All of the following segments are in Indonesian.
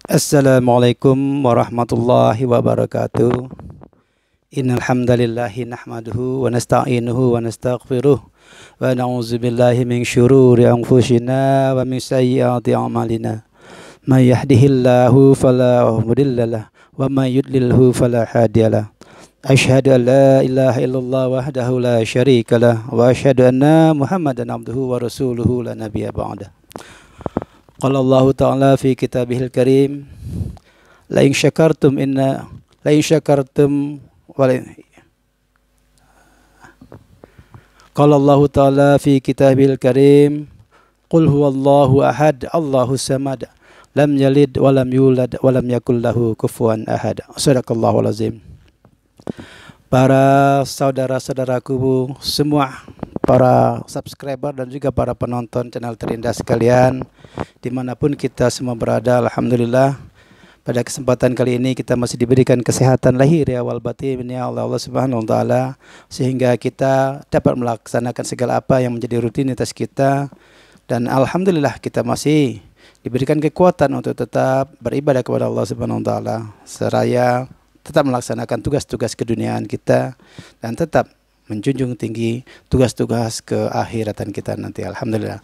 Assalamualaikum warahmatullahi wabarakatuh. Innal hamdalillahi nahmaduhu wa nasta'inuhu wa nastaghfiruh wa na'udzu billahi min syururi anfusina wa min sayyiati a'malina. May yahdihillahu fala mudhillalah wa may yudlilhu fala hadiyalah. Asyhadu an la ilaha illallah wahdahu la syarikalah wa asyhadu anna Muhammadan abduhu wa rasuluhu la nabiyya ba'dah. Qala Allah Ta'ala fi kitabihil karim la in syakartum Qala Allah Ta'ala fi kitabihil karim qul huwallahu ahad Allahus samad lam yalid wa lam yulad wa lam yakul lahu kufuwan ahad. Shadaqallahul azim. Para saudara-saudaraku semua, para subscriber dan juga para penonton channel Terindah sekalian, dimanapun kita semua berada, alhamdulillah pada kesempatan kali ini kita masih diberikan kesehatan lahir ya wal batin ya Allah Subhanahu wa taala, sehingga kita dapat melaksanakan segala apa yang menjadi rutinitas kita, dan alhamdulillah kita masih diberikan kekuatan untuk tetap beribadah kepada Allah Subhanahu wa taala, seraya tetap melaksanakan tugas-tugas keduniaan kita dan tetap menjunjung tinggi tugas-tugas keakhiratan kita nanti. Alhamdulillah.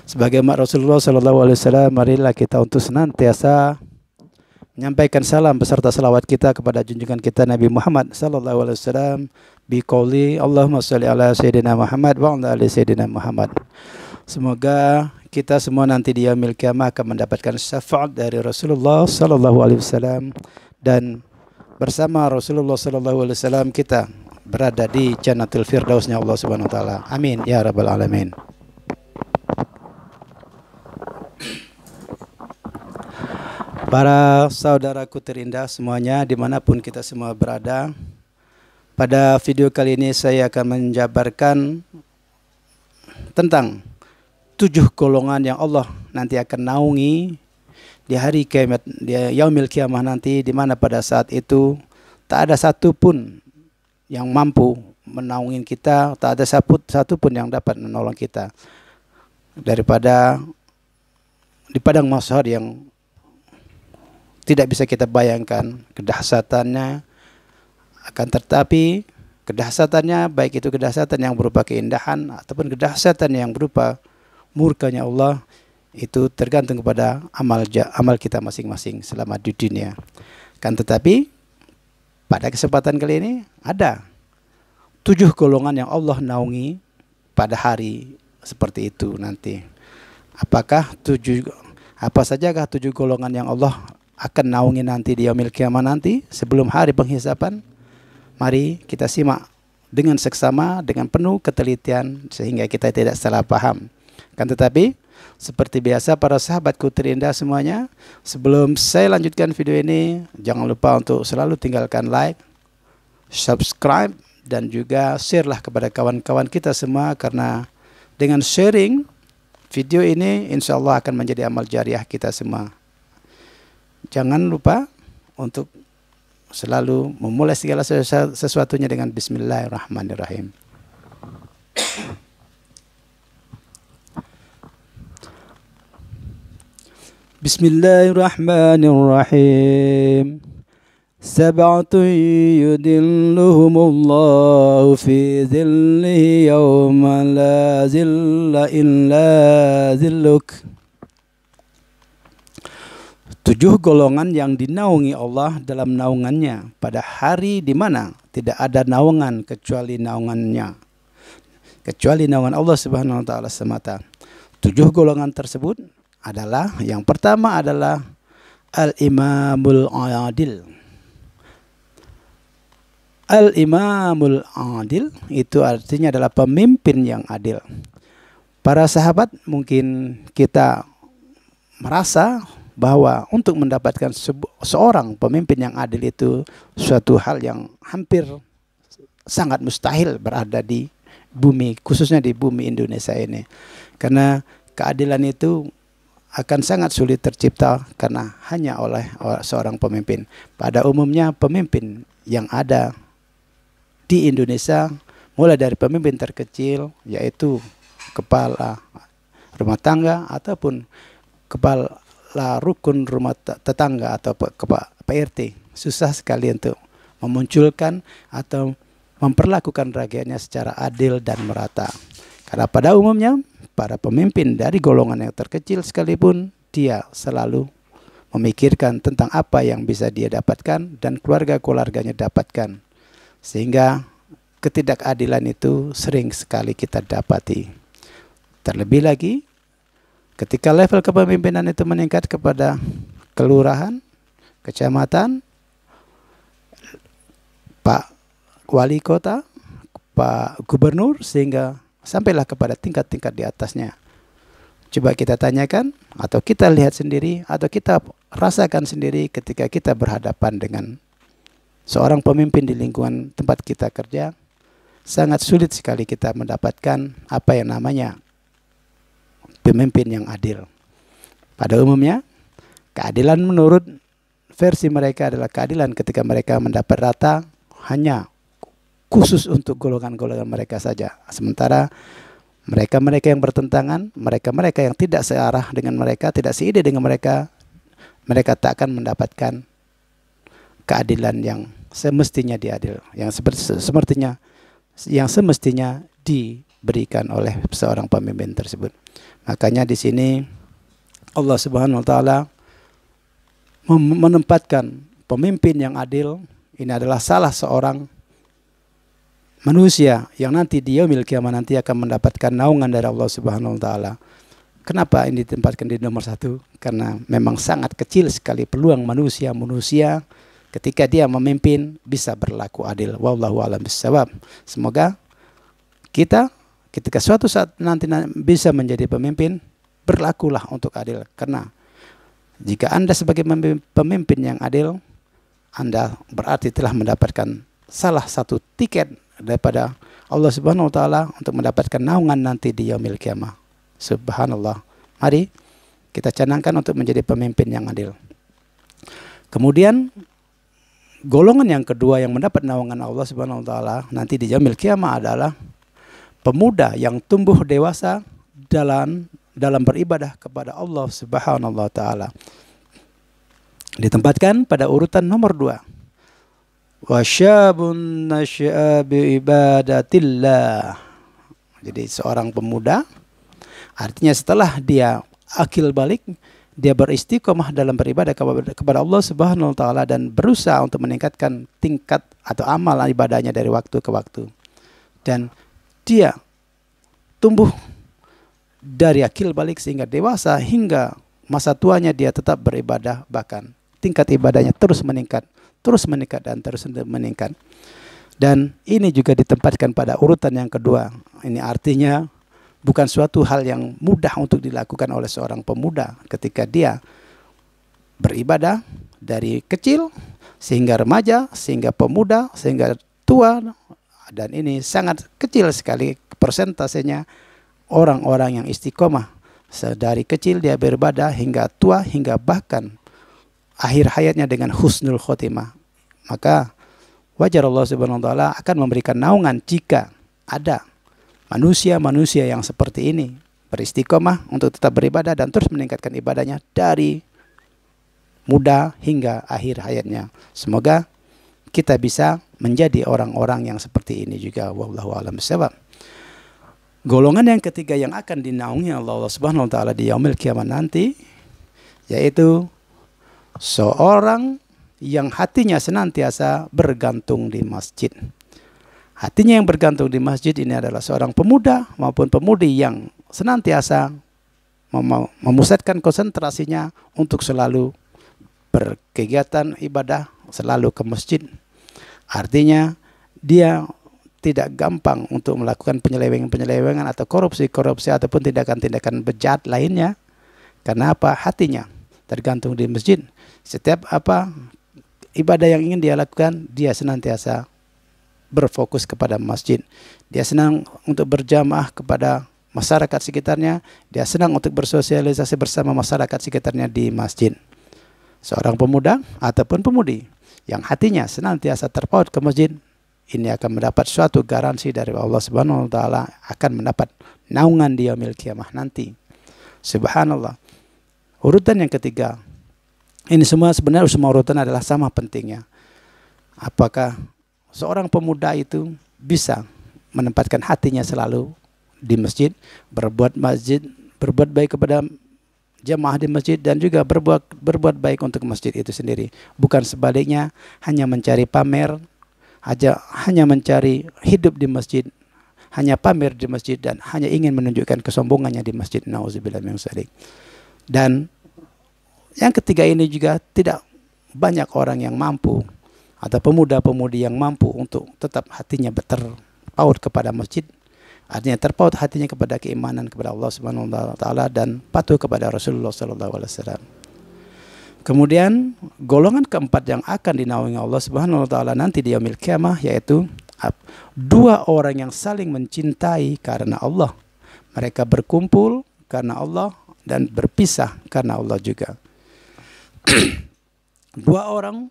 Sebagai umat Rasulullah SAW, marilah kita untuk senantiasa menyampaikan salam beserta salawat kita kepada junjungan kita Nabi Muhammad SAW biqauli Allahumma sholli ala sayyidina Muhammad wa ala ali sayyidina Muhammad. Semoga kita semua nanti di yaumil qiyamah akan mendapatkan syafaat dari Rasulullah SAW, dan bersama Rasulullah SAW kita berada di Jannatul Firdausnya Allah Subhanahu wa taala. Amin ya rabbal alamin. Para saudaraku terindah semuanya, dimanapun kita semua berada, pada video kali ini saya akan menjabarkan tentang 7 golongan yang Allah nanti akan naungi di hari kiamat, di yaumil kiamah nanti, di mana pada saat itu tak ada satupun yang mampu menaungin kita, tak ada satupun yang dapat menolong kita daripada di padang mahsyar yang tidak bisa kita bayangkan kedahsyatannya. Akan tetapi kedahsyatannya, baik itu kedahsyatan yang berupa keindahan ataupun kedahsyatan yang berupa murkanya Allah, itu tergantung kepada amal kita masing-masing selama di dunia. Kan tetapi pada kesempatan kali ini ada 7 golongan yang Allah naungi pada hari seperti itu nanti. Apa sajakah 7 golongan yang Allah akan naungi nanti di yaumil qiyamah nanti sebelum hari penghisapan? Mari kita simak dengan seksama, dengan penuh ketelitian sehingga kita tidak salah paham. Kan tetapi seperti biasa para sahabatku terindah semuanya, sebelum saya lanjutkan video ini, jangan lupa untuk selalu tinggalkan like, subscribe, dan juga share lah kepada kawan-kawan kita semua, karena dengan sharing video ini insya Allah akan menjadi amal jariah kita semua. Jangan lupa untuk selalu memulai segala sesuatunya dengan Bismillahirrahmanirrahim. Bismillahirrahmanirrahim. Sab'atun yudilluhumullahu fi zillihi yawma la zilla illa zilluk. 7 golongan yang dinaungi Allah dalam naungannya pada hari di mana tidak ada naungan kecuali naungannya, kecuali naungan Allah Subhanahu wa taala semata. 7 golongan tersebut adalah, yang pertama adalah Al-Imamul Adil. Al-Imamul Adil itu artinya adalah pemimpin yang adil. Para sahabat, mungkin kita merasa bahwa untuk mendapatkan seorang pemimpin yang adil itu suatu hal yang hampir sangat mustahil berada di bumi, khususnya di bumi Indonesia ini. Karena keadilan itu akan sangat sulit tercipta karena hanya oleh seorang pemimpin. Pada umumnya pemimpin yang ada di Indonesia, mulai dari pemimpin terkecil yaitu kepala rumah tangga ataupun kepala rukun rumah tetangga atau Pak RT susah sekali untuk memunculkan atau memperlakukan rakyatnya secara adil dan merata. Karena pada umumnya para pemimpin dari golongan yang terkecil sekalipun dia selalu memikirkan tentang apa yang bisa dia dapatkan dan keluarga-keluarganya dapatkan. Sehingga ketidakadilan itu sering sekali kita dapati. Terlebih lagi ketika level kepemimpinan itu meningkat kepada kelurahan, kecamatan, Pak Wali Kota, Pak Gubernur, sehingga sampailah kepada tingkat-tingkat di atasnya. Coba kita tanyakan, atau kita lihat sendiri, atau kita rasakan sendiri ketika kita berhadapan dengan seorang pemimpin di lingkungan tempat kita kerja, sangat sulit sekali kita mendapatkan apa yang namanya pemimpin yang adil. Pada umumnya, keadilan menurut versi mereka adalah keadilan ketika mereka mendapat rata hanya khusus untuk golongan-golongan mereka saja. Sementara mereka-mereka yang bertentangan, mereka-mereka yang tidak searah dengan mereka, tidak seide dengan mereka, mereka tak akan mendapatkan keadilan yang semestinya diadil, yang semestinya diberikan oleh seorang pemimpin tersebut. Makanya di sini Allah Subhanahu wa taala menempatkan pemimpin yang adil ini adalah salah seorang manusia yang nanti di yaumil kiamah nanti akan mendapatkan naungan dari Allah Subhanahu wa taala. Kenapa ini ditempatkan di nomor 1? Karena memang sangat kecil sekali peluang manusia ketika dia memimpin bisa berlaku adil. Wallahu a'lam bishawab. Semoga kita ketika suatu saat nanti bisa menjadi pemimpin, berlakulah untuk adil. Karena jika Anda sebagai pemimpin yang adil, Anda berarti telah mendapatkan salah satu tiket daripada Allah Subhanahu wa taala untuk mendapatkan naungan nanti di yaumil kiamah. Subhanallah. Mari kita canangkan untuk menjadi pemimpin yang adil. Kemudian golongan yang kedua yang mendapat naungan Allah Subhanahu wa taala nanti di yaumil kiamah adalah pemuda yang tumbuh dewasa dalam beribadah kepada Allah Subhanahu wa taala. Ditempatkan pada urutan nomor 2. Wasyabun nasya'a biibadatillah. Jadi seorang pemuda artinya setelah dia akil balik, dia beristiqomah dalam beribadah kepada Allah Subhanahu wa taala dan berusaha untuk meningkatkan tingkat atau amal ibadahnya dari waktu ke waktu. Dan dia tumbuh dari akil balik sehingga dewasa hingga masa tuanya dia tetap beribadah, bahkan tingkat ibadahnya terus meningkat dan terus meningkat. Dan ini juga ditempatkan pada urutan yang kedua. Ini artinya bukan suatu hal yang mudah untuk dilakukan oleh seorang pemuda ketika dia beribadah dari kecil sehingga remaja, sehingga pemuda, sehingga tua. Dan ini sangat kecil sekali persentasenya orang-orang yang istiqomah. Dari kecil dia beribadah hingga tua, hingga bahkan akhir hayatnya dengan husnul khotimah. Maka wajar Allah Subhanahu wa taala akan memberikan naungan jika ada manusia-manusia yang seperti ini beristiqomah untuk tetap beribadah dan terus meningkatkan ibadahnya dari muda hingga akhir hayatnya. Semoga kita bisa menjadi orang-orang yang seperti ini juga. Wallahu a'lam bishawab. Golongan yang ketiga yang akan dinaungi Allah Subhanahu wa taala di yaumil kiamat nanti yaitu seorang yang hatinya senantiasa bergantung di masjid. Hatinya yang bergantung di masjid ini adalah seorang pemuda maupun pemudi yang senantiasa memusatkan konsentrasinya untuk selalu berkegiatan ibadah, selalu ke masjid. Artinya dia tidak gampang untuk melakukan penyelewengan atau korupsi ataupun tindakan-tindakan bejat lainnya. Karena apa? Hatinya tergantung di masjid. Setiap ibadah yang ingin dia lakukan, dia senantiasa berfokus kepada masjid. Dia senang untuk berjamaah kepada masyarakat sekitarnya. Dia senang untuk bersosialisasi bersama masyarakat sekitarnya di masjid. Seorang pemuda ataupun pemudi yang hatinya senantiasa terpaut ke masjid, ini akan mendapat suatu garansi dari Allah Subhanahu wa taala akan mendapat naungan di yaumil kiamah nanti. Subhanallah. Urutan yang ketiga, ini sebenarnya semua urutan adalah sama pentingnya. Apakah seorang pemuda itu bisa menempatkan hatinya selalu di masjid, berbuat baik kepada jamaah di masjid, dan juga berbuat baik untuk masjid itu sendiri. Bukan sebaliknya, hanya mencari pamer, hanya mencari hidup di masjid, hanya pamer di masjid, dan hanya ingin menunjukkan kesombongannya di masjid. Nauzubillah min dzalik. Dan yang ketiga ini juga tidak banyak orang yang mampu, atau pemuda-pemudi yang mampu untuk tetap hatinya terpaut kepada masjid, artinya terpaut hatinya kepada keimanan kepada Allah Subhanahu wa taala dan patuh kepada Rasulullah sallallahu alaihi wasallam. Kemudian golongan keempat yang akan dinaungi Allah Subhanahu wa taala nanti di yaumil qiyamah, yaitu dua orang yang saling mencintai karena Allah. Mereka berkumpul karena Allah dan berpisah karena Allah juga. Dua orang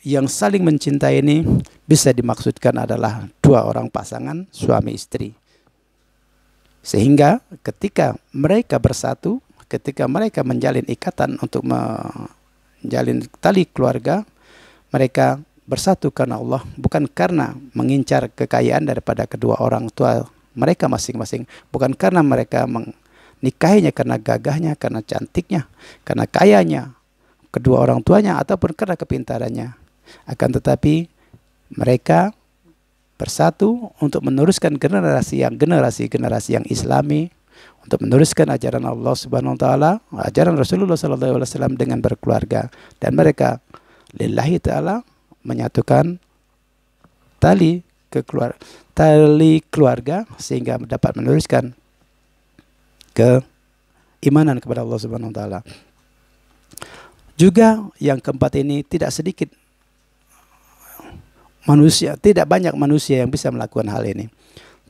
yang saling mencintai ini bisa dimaksudkan adalah dua orang pasangan suami istri. Sehingga ketika mereka bersatu, ketika mereka menjalin ikatan untuk menjalin tali keluarga, mereka bersatu karena Allah, bukan karena mengincar kekayaan daripada kedua orang tua mereka masing-masing, bukan karena mereka menikahinya karena gagahnya, karena cantiknya, karena kayanya kedua orang tuanya, ataupun karena kepintarannya. Akan tetapi mereka bersatu untuk meneruskan generasi yang Islami, untuk meneruskan ajaran Allah Subhanahu wa taala, ajaran Rasulullah sallallahu alaihi wasallam dengan berkeluarga, dan mereka lillahi taala menyatukan tali keluarga sehingga dapat meneruskan keimanan kepada Allah Subhanahu wa taala. Juga yang keempat ini, tidak banyak manusia yang bisa melakukan hal ini.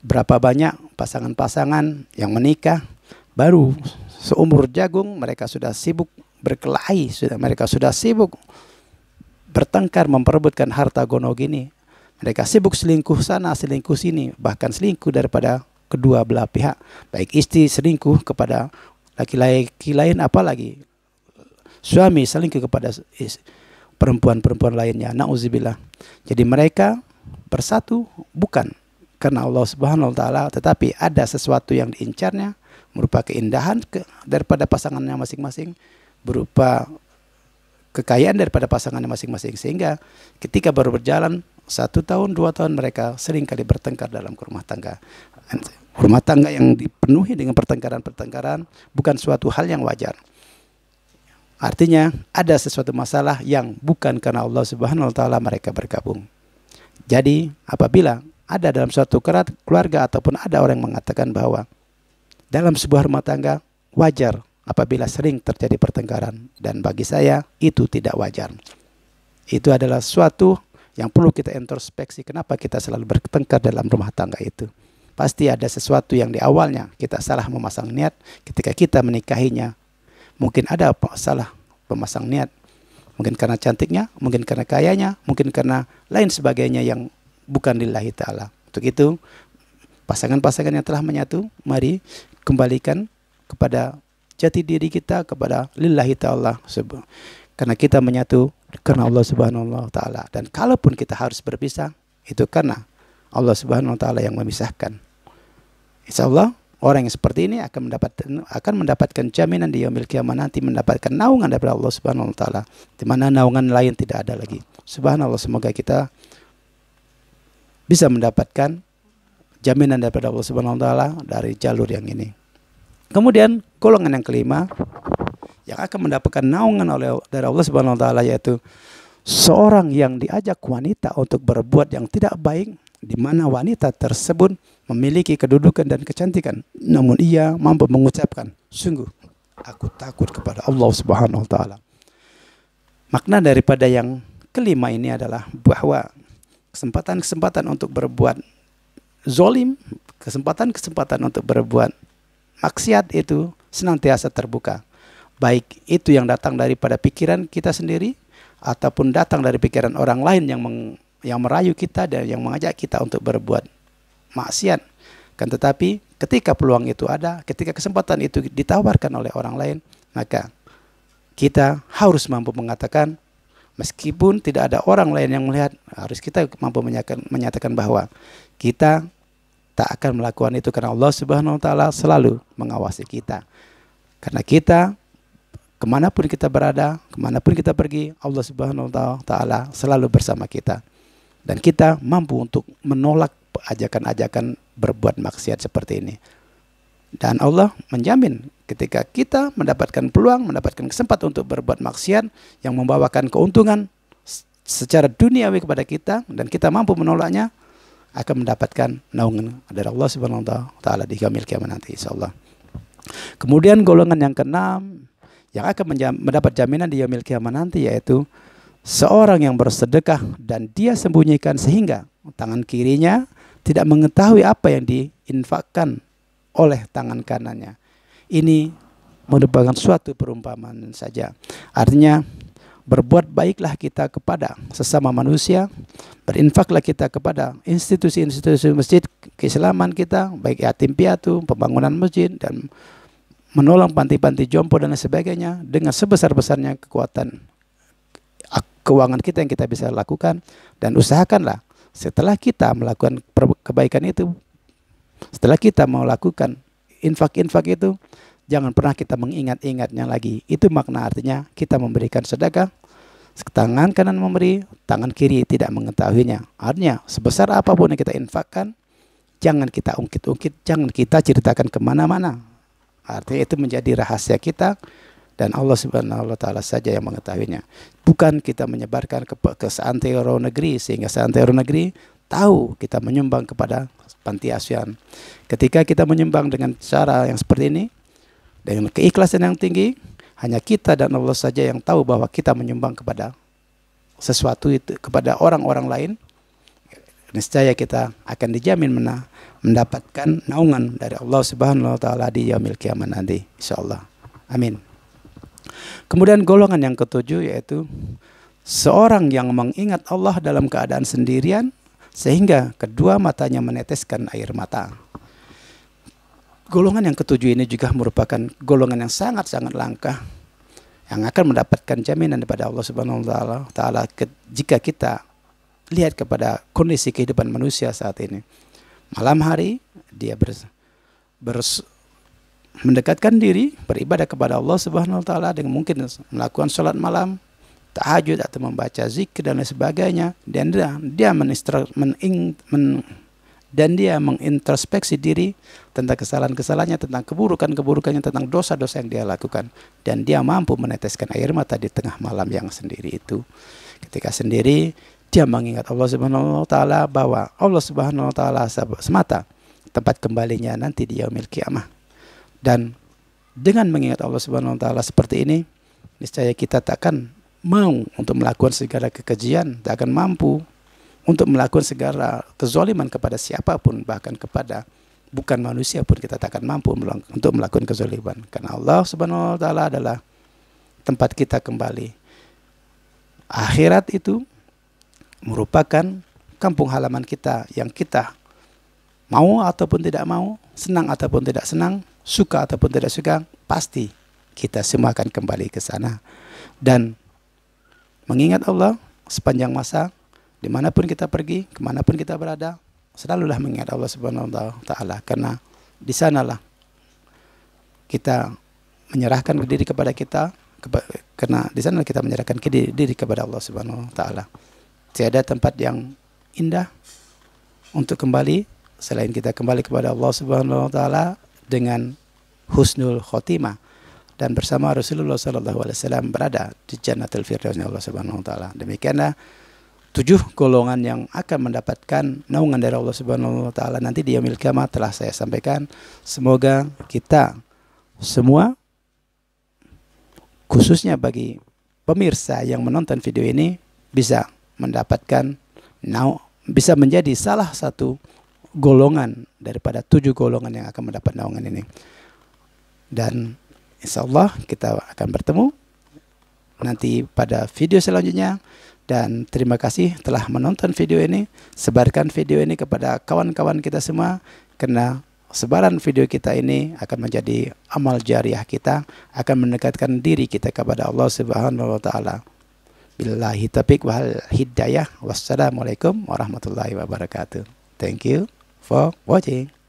Berapa banyak pasangan-pasangan yang menikah baru seumur jagung, mereka sudah sibuk berkelahi, mereka sudah sibuk bertengkar memperebutkan harta gono gini. Mereka sibuk selingkuh sana, selingkuh sini, bahkan selingkuh daripada kedua belah pihak. Baik istri selingkuh kepada laki-laki lain, apalagi suami selingkuh kepada perempuan-perempuan lainnya. Nauzubillah. Jadi mereka bersatu bukan karena Allah Subhanahu wa taala, tetapi ada sesuatu yang diincarnya, berupa keindahan daripada pasangannya masing-masing, berupa kekayaan daripada pasangannya masing-masing, sehingga ketika baru berjalan 1 tahun 2 tahun mereka seringkali bertengkar dalam rumah tangga. Rumah tangga yang dipenuhi dengan pertengkaran-pertengkaran bukan suatu hal yang wajar. Artinya ada sesuatu masalah yang bukan karena Allah Subhanahu wa taala mereka bergabung. Jadi apabila ada dalam suatu keluarga ataupun ada orang yang mengatakan bahwa dalam sebuah rumah tangga wajar apabila sering terjadi pertengkaran, dan bagi saya itu tidak wajar. Itu adalah suatu yang perlu kita introspeksi, kenapa kita selalu bertengkar dalam rumah tangga itu. Pasti ada sesuatu yang di awalnya kita salah memasang niat ketika kita menikahinya. Mungkin ada salah pemasang niat, mungkin karena cantiknya, mungkin karena kayanya, mungkin karena lain sebagainya yang bukan lillahi ta'ala. Untuk itu pasangan-pasangan yang telah menyatu, mari kembalikan kepada jati diri kita, kepada lillahi ta'ala, karena kita menyatu karena Allah Subhanahu wa taala. Dan kalaupun kita harus berpisah, itu karena Allah Subhanahu wa taala yang memisahkan. Insyaallah orang yang seperti ini akan mendapatkan jaminan di yaumil qiyamah nanti, mendapatkan naungan daripada Allah Subhanahu wa taala, di mana naungan lain tidak ada lagi. Subhanallah, semoga kita bisa mendapatkan jaminan daripada Allah Subhanahu wa taala dari jalur yang ini. Kemudian golongan yang kelima yang akan mendapatkan naungan dari Allah Subhanahu wa taala, yaitu seorang yang diajak wanita untuk berbuat yang tidak baik, di mana wanita tersebut memiliki kedudukan dan kecantikan, namun ia mampu mengucapkan, sungguh aku takut kepada Allah Subhanahu wa taala. Makna daripada yang kelima ini adalah bahwa kesempatan-kesempatan untuk berbuat zolim, kesempatan-kesempatan untuk berbuat maksiat itu senantiasa terbuka. Baik itu yang datang daripada pikiran kita sendiri, ataupun datang dari pikiran orang lain yang merayu kita dan yang mengajak kita untuk berbuat maksiat. Kan tetapi ketika peluang itu ada, ketika kesempatan itu ditawarkan oleh orang lain, maka kita harus mampu mengatakan, meskipun tidak ada orang lain yang melihat, harus kita mampu menyatakan bahwa kita tak akan melakukan itu karena Allah Subhanahu wa taala selalu mengawasi kita. Karena kita kemanapun kita berada, kemanapun kita pergi, Allah Subhanahu wa taala selalu bersama kita. Dan kita mampu untuk menolak ajakan-ajakan berbuat maksiat seperti ini. Dan Allah menjamin ketika kita mendapatkan peluang, mendapatkan kesempatan untuk berbuat maksiat yang membawakan keuntungan secara duniawi kepada kita, dan kita mampu menolaknya, akan mendapatkan naungan dari Allah Subhanahu wa taala di yaumil kiamat nanti, insyaallah. Kemudian golongan yang keenam yang akan mendapat jaminan di yaumil kiamat nanti, yaitu seorang yang bersedekah dan dia sembunyikan sehingga tangan kirinya tidak mengetahui apa yang diinfakkan oleh tangan kanannya. Ini merupakan suatu perumpamaan saja. Artinya, berbuat baiklah kita kepada sesama manusia, berinfaklah kita kepada institusi-institusi masjid keislaman kita, baik yatim piatu, pembangunan masjid, dan menolong panti-panti jompo dan lain sebagainya dengan sebesar-besarnya kekuatan keuangan kita yang kita bisa lakukan. Dan usahakanlah setelah kita melakukan kebaikan itu, setelah kita melakukan infak-infak itu, jangan pernah kita mengingat-ingatnya lagi. Itu makna artinya kita memberikan sedekah, tangan kanan memberi, tangan kiri tidak mengetahuinya. Artinya sebesar apapun yang kita infakkan, jangan kita ungkit-ungkit, jangan kita ceritakan kemana-mana. Artinya itu menjadi rahasia kita, dan Allah Subhanahu wa taala saja yang mengetahuinya. Bukan kita menyebarkan ke seantero negeri sehingga seantero negeri tahu kita menyumbang kepada panti asuhan. Ketika kita menyumbang dengan cara yang seperti ini, dengan keikhlasan yang tinggi, hanya kita dan Allah saja yang tahu bahwa kita menyumbang kepada sesuatu itu, kepada orang-orang lain, niscaya kita akan dijamin mendapatkan naungan dari Allah Subhanahu wa taala di yaumil kiamat nanti, insyaallah. Amin. Kemudian golongan yang ketujuh, yaitu seorang yang mengingat Allah dalam keadaan sendirian sehingga kedua matanya meneteskan air mata. Golongan yang ketujuh ini juga merupakan golongan yang sangat-sangat langka, yang akan mendapatkan jaminan daripada Allah Subhanahu wa taala jika kita lihat kepada kondisi kehidupan manusia saat ini. Malam hari dia mendekatkan diri beribadah kepada Allah Subhanahu wa taala dengan mungkin melakukan salat malam, tahajud atau membaca zikir dan lain sebagainya, dan dia mengintrospeksi diri tentang kesalahan-kesalahannya, tentang keburukan-keburukannya, tentang dosa-dosa yang dia lakukan, dan dia mampu meneteskan air mata di tengah malam yang sendiri itu. Ketika sendiri dia mengingat Allah Subhanahu wa taala bahwa Allah Subhanahu wa taala semata tempat kembalinya nanti di yaumil kiamah. Dan dengan mengingat Allah Subhanahu wa taala seperti ini, niscaya kita takkan mau untuk melakukan segala kekejian, tak akan mampu untuk melakukan segala kezaliman kepada siapapun, bahkan kepada bukan manusia pun kita tak akan mampu untuk melakukan kezaliman, karena Allah Subhanahu wa taala adalah tempat kita kembali. Akhirat itu merupakan kampung halaman kita yang kita mau ataupun tidak mau, senang ataupun tidak senang, suka ataupun tidak suka, pasti kita semua akan kembali ke sana. Dan mengingat Allah sepanjang masa, dimanapun kita pergi, kemanapun kita berada, selalulah mengingat Allah Subhanahu wa taala, karena di sanalah kita menyerahkan diri kepada kita, karena di sana kita menyerahkan diri kepada Allah Subhanahu wa taala. Tiada tempat yang indah untuk kembali selain kita kembali kepada Allah Subhanahu wa taala dengan husnul khotimah dan bersama Rasulullah sallallahu alaihi wasallam berada di Jannatul Firdaus Allah Subhanahu wa taala. Demikianlah 7 golongan yang akan mendapatkan naungan dari Allah Subhanahu wa taala nanti di yaumil kiamat telah saya sampaikan. Semoga kita semua, khususnya bagi pemirsa yang menonton video ini, bisa mendapatkan bisa menjadi salah satu golongan daripada 7 golongan yang akan mendapat naungan ini. Dan insya Allah kita akan bertemu nanti pada video selanjutnya. Dan terima kasih telah menonton video ini. Sebarkan video ini kepada kawan-kawan kita semua, karena sebaran video kita ini akan menjadi amal jariah kita, akan mendekatkan diri kita kepada Allah Subhanahu wa taala. Billahi taufiq wal hidayah. Wassalamualaikum warahmatullahi wabarakatuh. Thank you for watching.